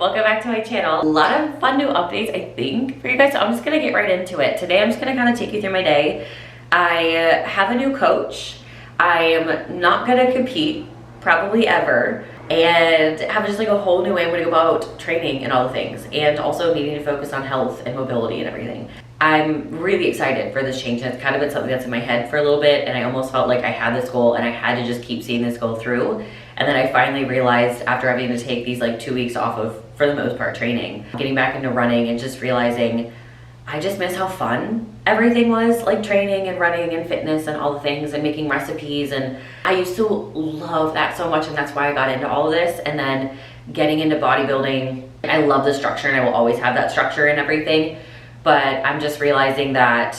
welcome back to my channel. A lot of fun new updates, I think, for you guys, so I'm just gonna get right into it. Today, I'm just gonna kind of take you through my day. I have a new coach. I am not gonna compete, probably ever, and have just like a whole new way I'm gonna go about training and all the things, and also needing to focus on health and mobility and everything. I'm really excited for this change. It's kind of been something that's in my head for a little bit, and I almost felt like I had this goal and I had to just keep seeing this go through. And then I finally realized, after having to take these like 2 weeks off of, for the most part, training, getting back into running and just realizing I just miss how fun everything was, like training and running and fitness and all the things and making recipes. And I used to love that so much, and that's why I got into all of this. And then getting into bodybuilding, I love the structure and I will always have that structure and everything. But I'm just realizing that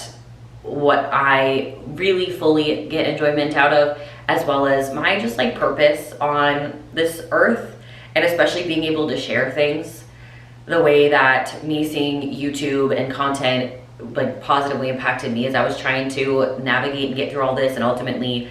what I really fully get enjoyment out of, as well as my just like purpose on this earth, and especially being able to share things the way that me seeing YouTube and content like positively impacted me as I was trying to navigate and get through all this and ultimately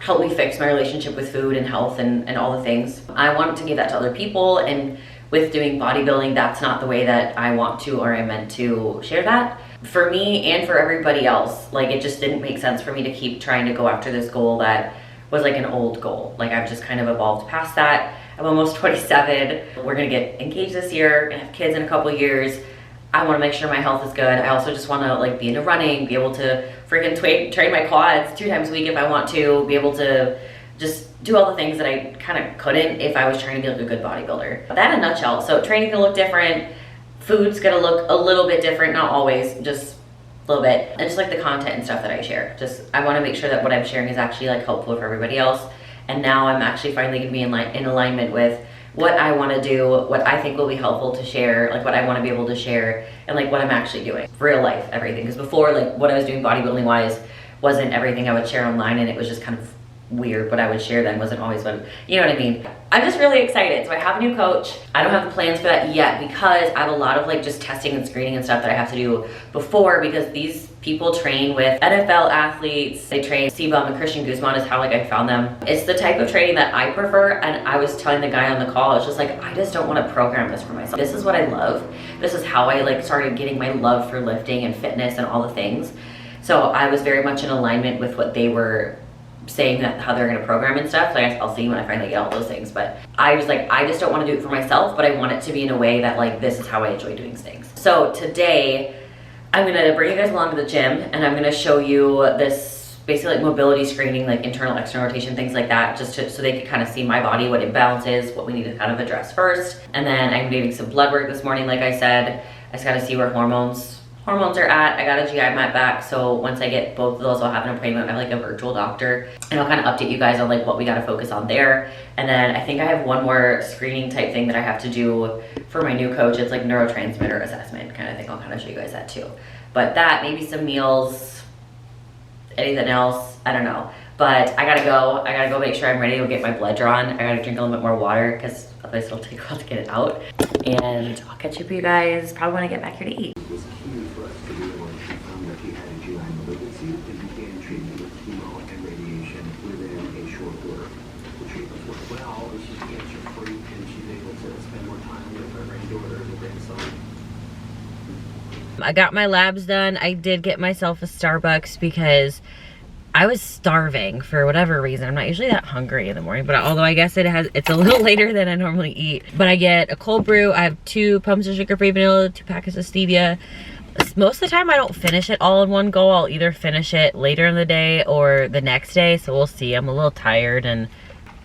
help me fix my relationship with food and health and all the things. I wanted to give that to other people, and with doing bodybuilding, that's not the way that I want to or I meant to share that. For me and for everybody else, like it just didn't make sense for me to keep trying to go after this goal that was like an old goal. Like I've just kind of evolved past that. I'm almost 27. We're gonna get engaged this year and have kids in a couple of years. I wanna make sure my health is good. I also just wanna like be into running, be able to freaking train my quads 2 times a week if I want to, be able to just do all the things that I kind of couldn't if I was trying to be like a good bodybuilder. That in a nutshell. So training's gonna look different. Food's gonna look a little bit different, not always, just a little bit. And just like the content and stuff that I share. Just, I wanna make sure that what I'm sharing is actually like helpful for everybody else. And now I'm actually finally gonna be in alignment with what I wanna do, what I think will be helpful to share, like what I wanna be able to share, and like what I'm actually doing. Real life, everything. Because before, like what I was doing bodybuilding wise wasn't everything I would share online, and it was just kind of weird. What I would share then wasn't always what, you know what I mean? I'm just really excited. So I have a new coach. I don't have the plans for that yet because I have a lot of like just testing and screening and stuff that I have to do before, because these people train with NFL athletes. They train C-Bum and Christian Guzman is how like I found them. It's the type of training that I prefer, and I was telling the guy on the call, it's just like, I just don't want to program this for myself. This is what I love. This is how I like started getting my love for lifting and fitness and all the things. So I was very much in alignment with what they were saying, that how they're going to program and stuff. So I guess I'll see when I finally get all those things. But I was like, I just don't want to do it for myself, but I want it to be in a way that like, this is how I enjoy doing things. So today I'm going to bring you guys along to the gym, and I'm going to show you this basically like mobility screening, like internal, external rotation, things like that, just so they could kind of see my body, what imbalance is, what we need to kind of address first. And then I'm doing some blood work this morning. Like I said, I just got to see where hormones are at. I got a GI mat back, so once I get both of those, I'll have an appointment with like a virtual doctor, and I'll kind of update you guys on like what we got to focus on there. And then I think I have one more screening type thing that I have to do for my new coach. It's like neurotransmitter assessment kind of thing. I'll kind of show you guys that too. But that, maybe some meals, anything else, I don't know. But I gotta go make sure I'm ready to get my blood drawn. I gotta drink a little bit more water because otherwise it'll take a while to get it out. And I'll catch up with you guys probably when I get back here to eat. I got my labs done. I did get myself a Starbucks because I was starving for whatever reason. I'm not usually that hungry in the morning, but although I guess it's a little later than I normally eat. But I get a cold brew. I have 2 pumps of sugar-free vanilla, 2 packets of stevia. Most of the time I don't finish it all in one go. I'll either finish it later in the day or the next day, so we'll see. I'm a little tired and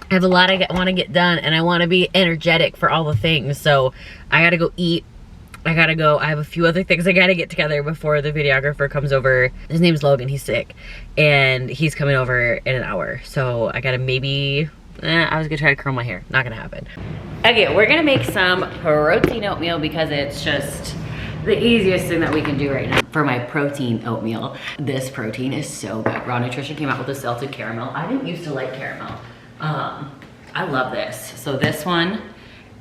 I have a lot I want to get done, and I want to be energetic for all the things. So I gotta go eat. I gotta go. I have a few other things I gotta get together before the videographer comes over. His name's Logan. He's sick, and he's coming over in an hour. So I gotta maybe, I was gonna try to curl my hair. Not gonna happen. Okay, we're gonna make some protein oatmeal because it's just the easiest thing that we can do right now. For my protein oatmeal, this protein is so good. Raw Nutrition came out with a salted caramel. I didn't used to like caramel. I love this. So this one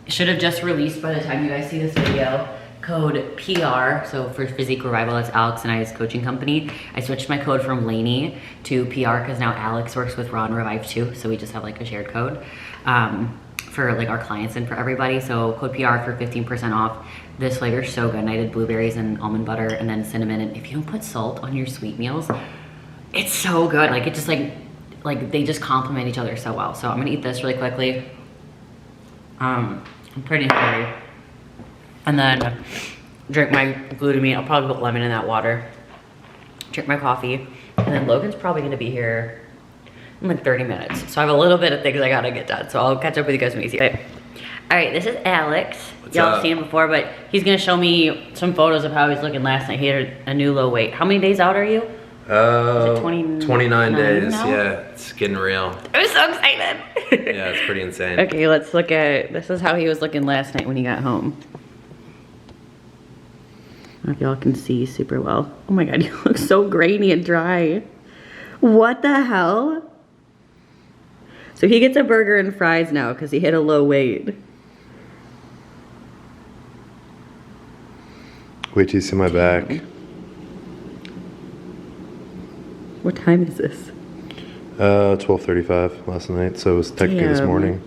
should have just released by the time you guys see this video. Code PR, so for Physique Revival, that's Alex and I's coaching company. I switched my code from Lainey to PR because now Alex works with Raw and Revive too, so we just have like a shared code. for like our clients and for everybody. So code PR for 15% off. This flavor is so good. And I did blueberries and almond butter and then cinnamon. And if you don't put salt on your sweet meals, it's so good. Like it just like they just complement each other so well. So I'm gonna eat this really quickly. I'm pretty hungry. And then drink my glutamine. I'll probably put lemon in that water. Drink my coffee. And then Logan's probably gonna be here in like 30 minutes. So I have a little bit of things I gotta get done. So I'll catch up with you guys when we see it. All right, this is Alex. Y'all have seen him before, but he's gonna show me some photos of how he's looking last night. He had a new low weight. How many days out are you? 29 days, now? yeah, it's getting real. I'm so excited. Yeah, it's pretty insane. Okay, let's look at, this is how he was looking last night when he got home. I don't know if y'all can see super well. Oh my God, you look so grainy and dry. What the hell? So he gets a burger and fries now because he hit a low weight. Wait till you see my back. What time is this? 12:35 last night, so it was technically this morning.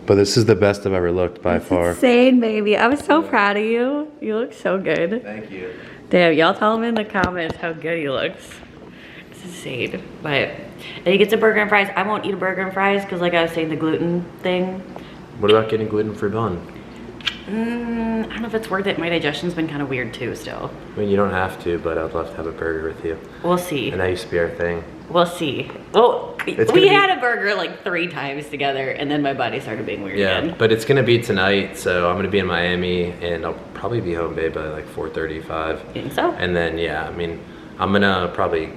But this is the best I've ever looked by far. Insane, baby. I was so proud of you. You look so good. Thank you. Damn, y'all tell him in the comments how good he looks. It's insane. But then he gets a burger and fries. I won't eat a burger and fries because like I was saying, the gluten thing. What about getting gluten-free bun? I don't know if it's worth it. My digestion's been kind of weird too still. I mean, you don't have to, but I'd love to have a burger with you. We'll see. And that used to be our thing. We'll see. Well, we had a burger like 3 times together and then my body started being weird again. Yeah, but it's gonna be tonight, so I'm gonna be in Miami and I'll probably be home, babe, by like 4:35. You think so? And then, yeah, I mean, I'm gonna probably,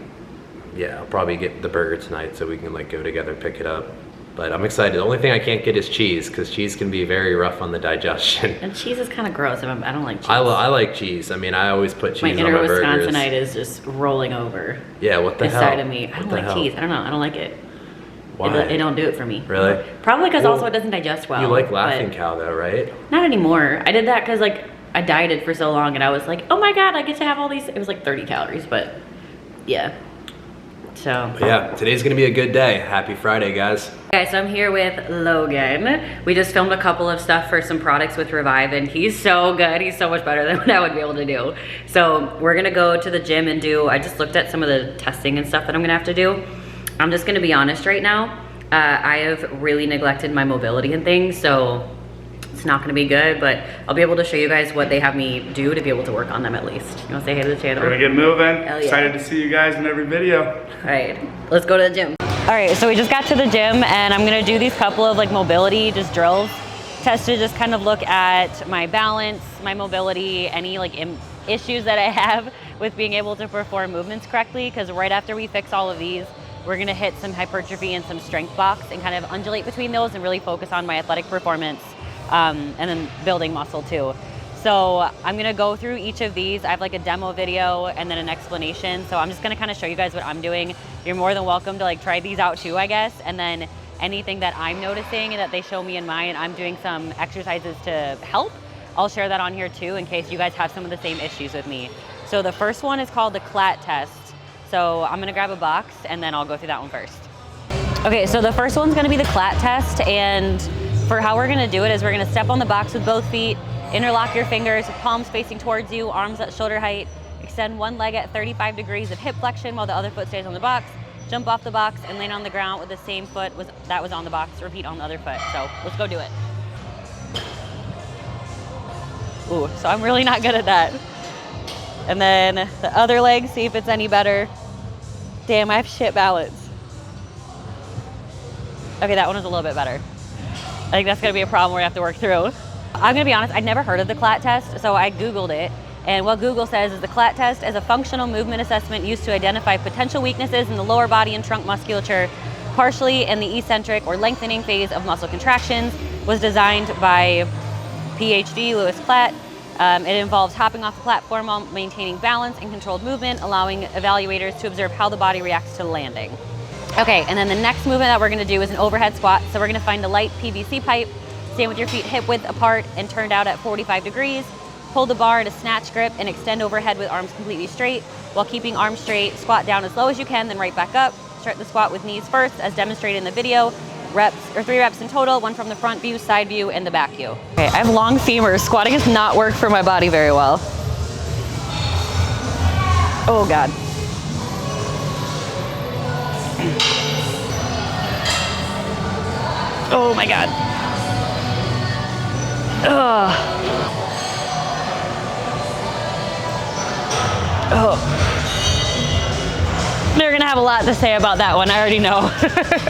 I'll probably get the burger tonight so we can like go together, pick it up. But I'm excited. The only thing I can't get is cheese because cheese can be very rough on the digestion. And cheese is kind of gross. I don't like cheese. I like cheese. I mean, I always put cheese on my burgers. My inner Wisconsinite is just rolling over. Yeah, what the hell? Inside of me. I don't like cheese. I don't know. I don't like it. Why? It don't do it for me. Really? Probably because also it doesn't digest well. You like Laughing Cow though, right? Not anymore. I did that because like I dieted for so long and I was like, oh my God, I get to have all these. It was like 30 calories, but yeah. So. But yeah, today's gonna be a good day. Happy Friday, guys. Okay, so I'm here with Logan. We just filmed a couple of stuff for some products with Revive and he's so good. He's so much better than what I would be able to do. So we're gonna go to the gym and I just looked at some of the testing and stuff that I'm gonna have to do. I'm just gonna be honest right now. I have really neglected my mobility and things, so it's not gonna be good, but I'll be able to show you guys what they have me do to be able to work on them at least. You wanna say hey to the channel? We're gonna get moving. Hell yeah. Excited to see you guys in every video. All right, let's go to the gym. All right, so we just got to the gym and I'm gonna do these couple of like mobility just drills. Test to just kind of look at my balance, my mobility, any like issues that I have with being able to perform movements correctly, because right after we fix all of these, we're gonna hit some hypertrophy and some strength blocks and kind of undulate between those and really focus on my athletic performance and then building muscle too. So I'm gonna go through each of these. I have like a demo video and then an explanation. So I'm just gonna kind of show you guys what I'm doing. You're more than welcome to like try these out too, I guess. And then anything that I'm noticing and that they show me in mine, I'm doing some exercises to help. I'll share that on here too in case you guys have some of the same issues with me. So the first one is called the CLAT test. So I'm gonna grab a box and then I'll go through that one first. Okay, so the first one's gonna be the CLAT test, and for how we're gonna do it is we're gonna step on the box with both feet, interlock your fingers, palms facing towards you, arms at shoulder height, extend one leg at 35 degrees of hip flexion while the other foot stays on the box, jump off the box and land on the ground with the same foot that was on the box, repeat on the other foot. So let's go do it. Ooh, so I'm really not good at that. And then the other leg, see if it's any better. Damn, I have shit balance. Okay, that one is a little bit better. I think that's gonna be a problem we have to work through. I'm gonna be honest, I'd never heard of the CLAT test, so I Googled it. And what Google says is the CLAT test is a functional movement assessment used to identify potential weaknesses in the lower body and trunk musculature, partially in the eccentric or lengthening phase of muscle contractions, was designed by PhD Lewis Klatt. It involves hopping off the platform while maintaining balance and controlled movement, allowing evaluators to observe how the body reacts to landing. Okay, and then the next movement that we're gonna do is an overhead squat. So we're gonna find a light PVC pipe, stand with your feet hip width apart and turned out at 45 degrees. Hold the bar at a snatch grip and extend overhead with arms completely straight. While keeping arms straight, squat down as low as you can, then right back up. Start the squat with knees first, as demonstrated in the video. reps, or 3 reps in total, 1 from the front view, side view, and the back view. Okay, I have long femurs. Squatting has not worked for my body very well. Oh God. Oh my God. Ugh. Oh. They're gonna have a lot to say about that one, I already know.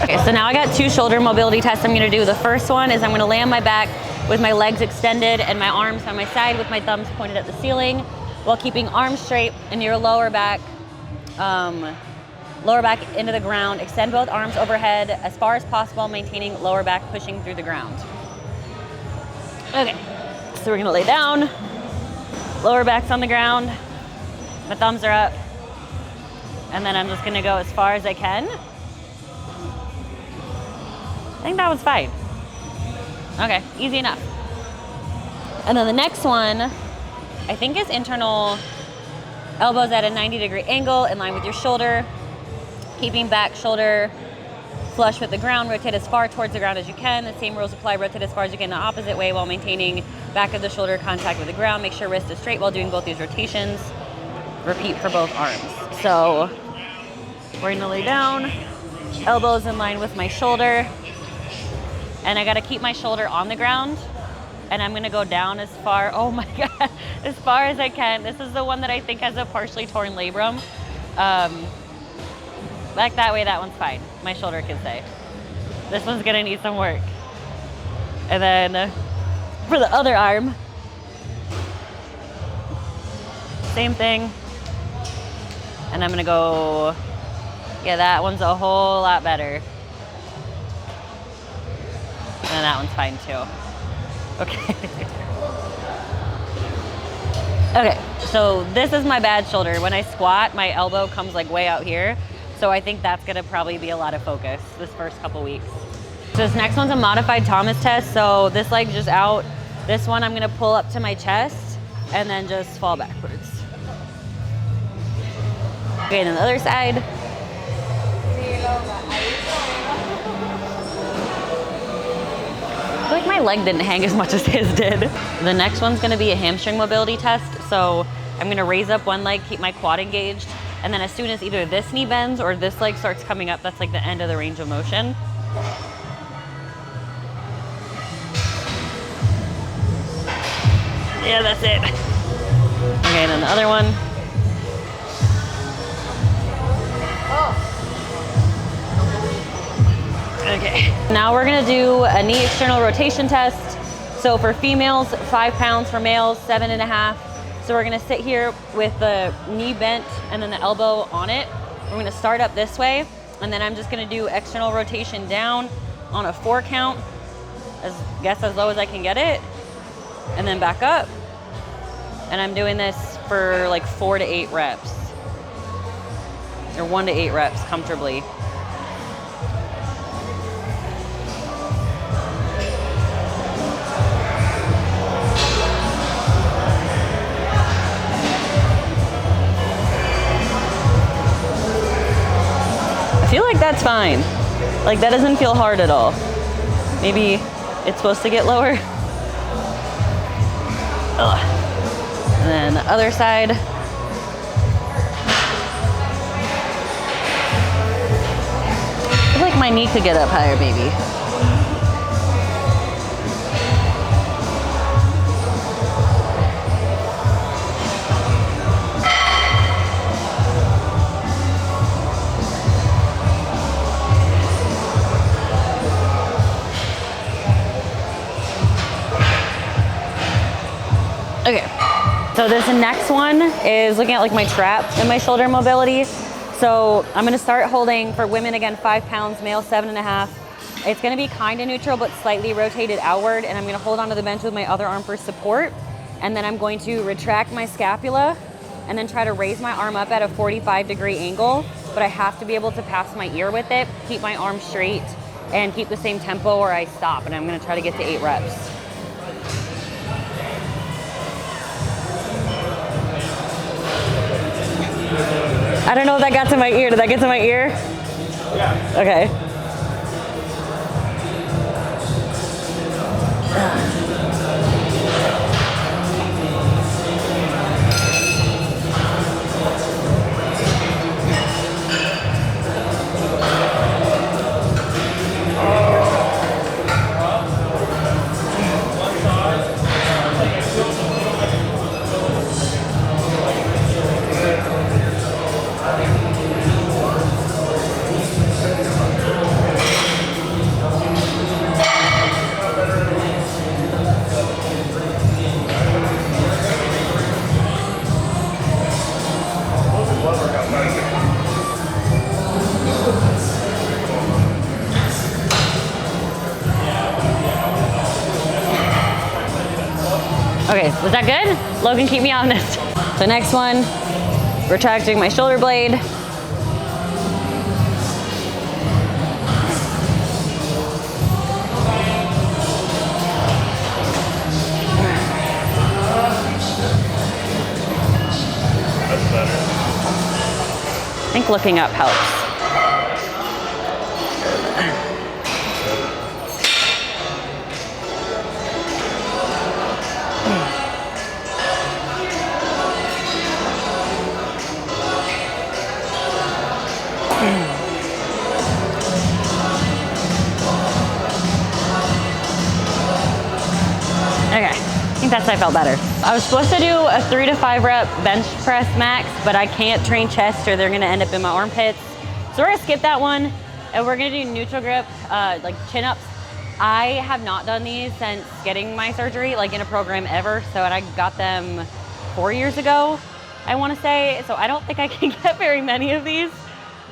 Okay, so now I got 2 shoulder mobility tests I'm gonna do. The first one is I'm gonna lay on my back with my legs extended and my arms on my side with my thumbs pointed at the ceiling while keeping arms straight and your lower back into the ground. Extend both arms overhead as far as possible, maintaining lower back pushing through the ground. Okay, so we're gonna lay down, lower back's on the ground, my thumbs are up, and then I'm just gonna go as far as I can. I think that was fine. Okay, easy enough. And then the next one, I think is internal elbows at a 90-degree angle in line with your shoulder, keeping back shoulder flush with the ground, rotate as far towards the ground as you can. The same rules apply, rotate as far as you can the opposite way while maintaining back of the shoulder contact with the ground. Make sure wrist is straight while doing both these rotations. Repeat for both arms. So we're gonna lay down, elbows in line with my shoulder, and I gotta keep my shoulder on the ground, and I'm gonna go down as far, oh my God, as far as I can. This is the one that I think has a partially torn labrum. Like that way, that one's fine. My shoulder can stay. This one's gonna need some work. And then for the other arm, same thing. And I'm gonna go, yeah, that one's a whole lot better. And then that one's fine too. Okay. Okay, so this is my bad shoulder. When I squat, my elbow comes like way out here. So I think that's gonna probably be a lot of focus this first couple weeks. So this next one's a modified Thomas test. So this leg's just out. This one I'm gonna pull up to my chest and then just fall backwards. Okay, and then the other side. I feel like my leg didn't hang as much as his did. The next one's gonna be a hamstring mobility test. So I'm gonna raise up one leg, keep my quad engaged, and then as soon as either this knee bends or this leg starts coming up, that's like the end of the range of motion. Yeah, that's it. Okay, and then the other one. Okay. Now we're gonna do a knee external rotation test. So for females, 5 pounds, for males, 7.5. So we're gonna sit here with the knee bent and then the elbow on it. We're gonna start up this way, and then I'm just gonna do external rotation down on a 4 count, as low as I can get it, and then back up. And I'm doing this for like 4 to 8 reps, or 1 to 8 reps comfortably. I feel like that's fine. Like that doesn't feel hard at all. Maybe it's supposed to get lower. Ugh. And then the other side. I feel like my knee could get up higher maybe. Okay, so this next one is looking at like my traps and my shoulder mobility. So I'm gonna start holding, for women again, 5 pounds, male 7.5. It's gonna be kind of neutral but slightly rotated outward, and I'm gonna hold onto the bench with my other arm for support. And then I'm going to retract my scapula and then try to raise my arm up at a 45-degree angle, but I have to be able to pass my ear with it, keep my arm straight, and keep the same tempo or I stop, and I'm gonna try to get to 8 reps. I don't know if that got to my ear. Did that get to my ear? Yeah. Okay. Okay, was that good? Logan, keep me honest. So next one, retracting my shoulder blade. I think looking up helps. Okay, I think that's how I felt better. I was supposed to do a 3 to 5 rep bench press max, but I can't train chest or they're gonna end up in my armpits. So we're gonna skip that one and we're gonna do neutral grip, like chin ups. I have not done these since getting my surgery, like in a program ever. So I got them 4 years ago, I wanna say. So I don't think I can get very many of these,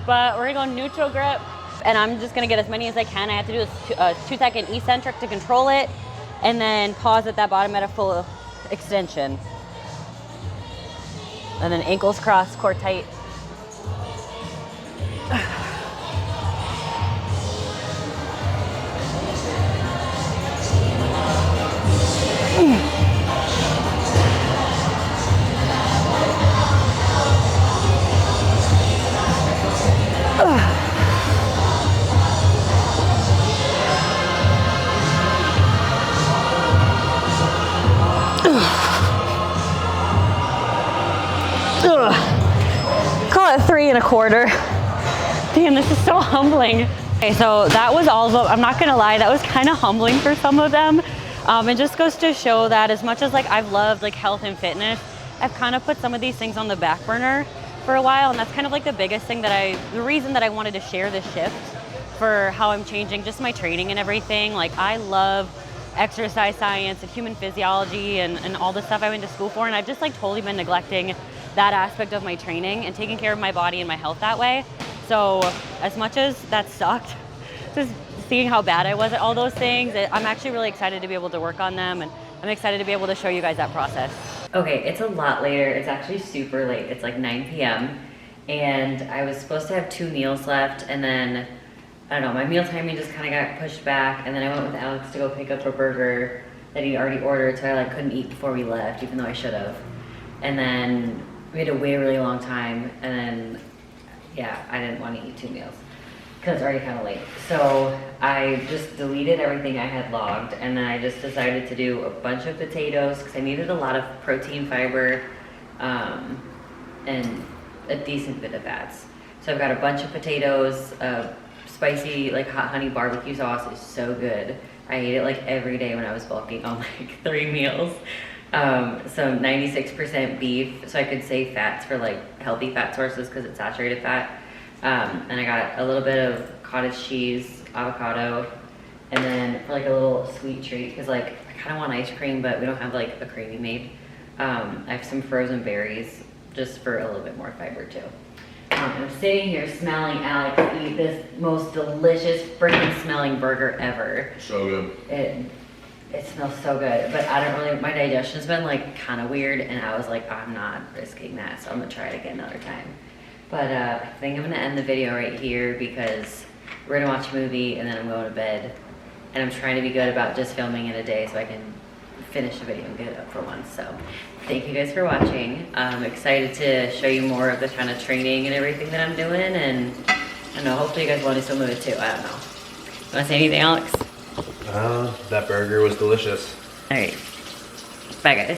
but we're gonna go neutral grip and I'm just gonna get as many as I can. I have to do a 2-second eccentric to control it, and then pause at that bottom at a full extension. And then ankles crossed, core tight. Call it 3 1/4. Damn, this is so humbling. Okay, so that was all of them. I'm not gonna lie, that was kind of humbling for some of them. It just goes to show that as much as like I've loved like health and fitness, I've kind of put some of these things on the back burner for a while, and that's kind of like the biggest thing that the reason that I wanted to share this shift for how I'm changing just my training and everything. Like I love exercise science and human physiology and all the stuff I went to school for, and I've just like totally been neglecting that aspect of my training and taking care of my body and my health that way. So as much as that sucked, just seeing how bad I was at all those things, I'm actually really excited to be able to work on them, and I'm excited to be able to show you guys that process. Okay, it's a lot later. It's actually super late. It's like 9 p.m. and I was supposed to have 2 meals left, and then I don't know, my meal timing just kind of got pushed back, and then I went with Alex to go pick up a burger that he already ordered, so I like couldn't eat before we left, even though I should have. And then we had to wait a really long time, and then yeah, I didn't want to eat 2 meals because it's already kind of late. So I just deleted everything I had logged, and then I just decided to do a bunch of potatoes because I needed a lot of protein, fiber, and a decent bit of fats. So I've got a bunch of potatoes, spicy like hot honey barbecue sauce is so good. I ate it like every day when I was bulking on like 3 meals. So 96% beef, so I could save fats for like healthy fat sources because it's saturated fat. And I got a little bit of cottage cheese, avocado, and then for like a little sweet treat, because like I kind of want ice cream, but we don't have like a creamy made. I have some frozen berries just for a little bit more fiber too. I'm sitting here smelling Alex eat this most delicious freaking smelling burger ever. So good. It smells so good, but I don't really, my digestion's been like kind of weird, and I was like, I'm not risking that, so I'm gonna try it again another time. But I think I'm gonna end the video right here because we're gonna watch a movie and then I'm going to bed. And I'm trying to be good about just filming in a day so I can finish the video and get it up for once. So thank you guys for watching. I'm excited to show you more of the kind of training and everything that I'm doing, and I don't know, hopefully you guys want to still move it too, I don't know. Want to say anything, Alex? That burger was delicious. All right. Bye, guys.